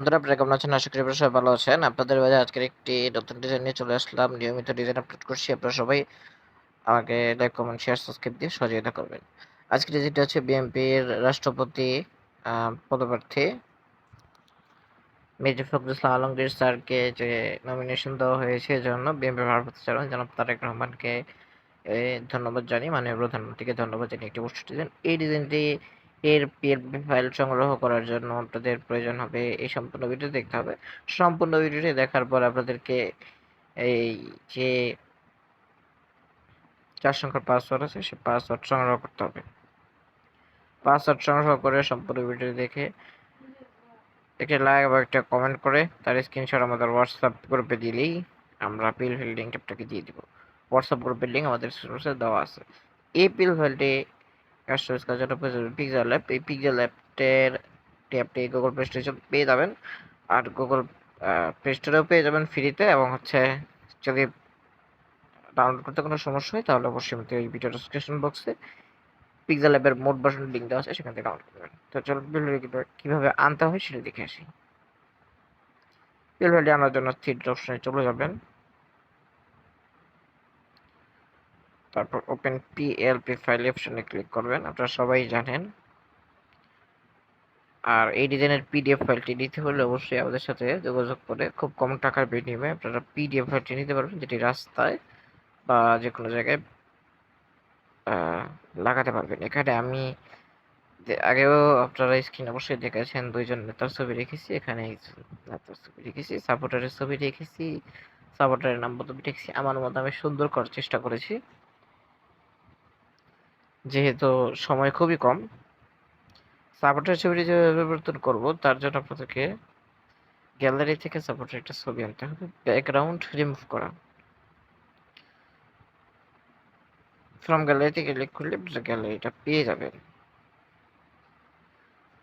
বন্ধুরা, আপনারা কেমন আছেন? আশা করি আপনারা সবাই ভালো আছেন। আপনাদের মাঝে আজকের একটি নতুন ডিজাইন নিয়ে চলে আসলাম। নিয়মিত ডিজাইন আপলোড করছি। আপনারা সবাই আমাকে লাইক, কমেন্ট, শেয়ার, সাবস্ক্রাইব দিয়ে সহযোগিতা করবেন। আজকের ডিজাইনটা হচ্ছে বিএনপির রাষ্ট্রপতি পদপ্রার্থী মির্জা ফখরুল ইসলাম আলমগীর স্যারকে যে নমিনেশন দেওয়া হয়েছে, এজন্য বিএনপির ভারপ্রাপ্ত চেয়ারম্যান জনাব তারেক রহমানকে ধন্যবাদ জানিয়ে, মাননীয় প্রধানমন্ত্রীকে ধন্যবাদ জানিয়ে একটি পোস্টার ডিজাইন। এই ডিজাইনটি এর পিএলপি ফাইল সংগ্রহ করার জন্য আপনাদের প্রয়োজন হবে, এই সম্পূর্ণ ভিডিও দেখতে হবে। সম্পূর্ণ ভিডিওটি দেখার পর আপনাদেরকে এই যে 4 সংখ্যার পাসওয়ার্ড আছে, সেই পাসওয়ার্ড সংগ্রহ করতে হবে। পাসওয়ার্ড সংগ্রহ করে সম্পূর্ণ ভিডিও দেখে একটি লাইক বা একটা কমেন্ট করে তার স্ক্রিনশট আমাদের হোয়াটসঅ্যাপ গ্রুপে দিলেই আমরা পিল ফাইল লিঙ্ক আপনাকে দিয়ে দিব। হোয়াটসঅ্যাপ গ্রুপের লিঙ্ক আমাদের সোর্সে দেওয়া আছে। এই পিল ফাইলটি কাস্টমাইজ করার জন্য প্রয়োজন পিক্সেল ল্যাব। এই পিক্সেল ল্যাবটের আপনি গুগল প্লে স্টোরে পেয়ে যাবেন, আর গুগল প্লে স্টোরেও পেয়ে যাবেন ফ্রিতে, এবং হচ্ছে যদি ডাউনলোড করতে কোনো সমস্যা হয় তাহলে অবশ্যই আমাদের এই ভিডিও ডেসক্রিপশন বক্সে পিক্সেল ল্যাবের মোড ভার্সন লিঙ্ক দেওয়া আছে, সেখান থেকে ডাউনলোড করবেন। তো চলুন কীভাবে আনতে হয় সেটা দেখে আসি। পিল ফাইলটি আনার জন্য থ্রি অপশনে চলে যাবেন, তারপর ওপেন পিএলপি ফাইল অপশনে ক্লিক করবেন। আপনারা সবাই জানেন। আর এই ডিজাইনের পিডিএফ ফাইলটি নিতে হলে অবশ্যই আমাদের সাথে যোগাযোগ করে খুব কম টাকার বিনিময়ে আপনারা পিডিএফ ফাইলটি নিতে পারবেন, যেটি রাস্তায় বা যে কোনো জায়গায় লাগাতে পারবেন। এখানে আমি আগেও আপনারা স্ক্রিনে অবশ্যই দেখেছেন, দুইজন নেতার ছবি রেখেছি। এখানে নেতার ছবি রেখেছি, সাপোর্টারের ছবি রেখেছি, সাপোর্টারের নাম বদলে রেখেছি। আমার মতো আমি সুন্দর করার চেষ্টা করেছি, যেহেতু সময় খুবই কম। সাপোর্টারের ছবিটি যেভাবে পরিবর্তন করব, তার জন্য আপনাদেরকে গ্যালারি থেকে সাপোর্টের একটা ছবি আনতে হবে, ব্যাকগ্রাউন্ড রিমুভ করা। ফ্রম গ্যালারি থেকে ক্লিক করলে গ্যালারিটা পেয়ে যাবেন।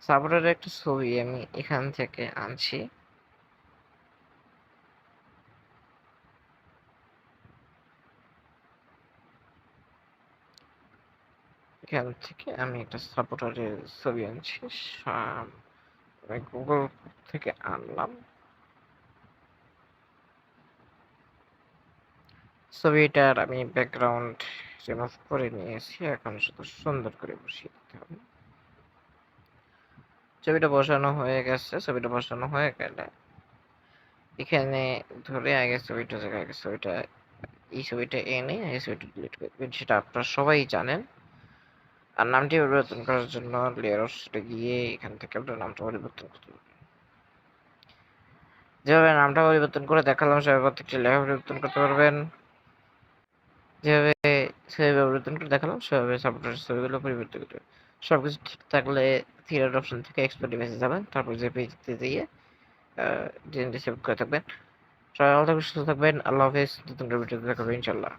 সাপোর্টের একটা ছবি আমি এখান থেকে আনছি। এখান থেকে আমি একটা সাপোর্টারের ছবি আনছি, আমি গুগল থেকে আনলাম। ছবিটার আমি ব্যাকগ্রাউন্ড রিমুভ করে নিয়েছি, এখন শুধু সুন্দর করে বসিয়ে দিতে হবে। ছবিটা বসানো হয়ে গেছে। ছবিটা বসানো হয়ে গেলে এখানে ধরে আগে ছবিটা জায়গায় আগে ছবিটা এই ছবিটা এনে এই ছবিটা ডিলিট করবেন, সেটা আপনারা সবাই জানেন। আর নামটি পরিবর্তন করার জন্য লেয়ার অপশনে গিয়ে এখান থেকে আপনার নামটা পরিবর্তন করতে হবে। যেভাবে নামটা পরিবর্তন করে দেখালাম, সেভাবে প্রত্যেকটি লেখা পরিবর্তন করতে পারবেন। যেভাবে ছবি পরিবর্তন করে দেখালাম, সেভাবে সাপোর্টের ছবিগুলো পরিবর্তন করতে হবে। সবকিছু ঠিক থাকলে থ্রি অপশন থেকে এক্সপোর্ট ইমেজে যাবেন, তারপর যে পেজতে দিয়ে ডিজাইনটি সেভ করে থাকবেন। সবাই ভালো থাকবেন, সুস্থ থাকবেন। আল্লাহ হাফেজ। নতুন ভিডিওতে দেখা হবে ইনশাল্লাহ।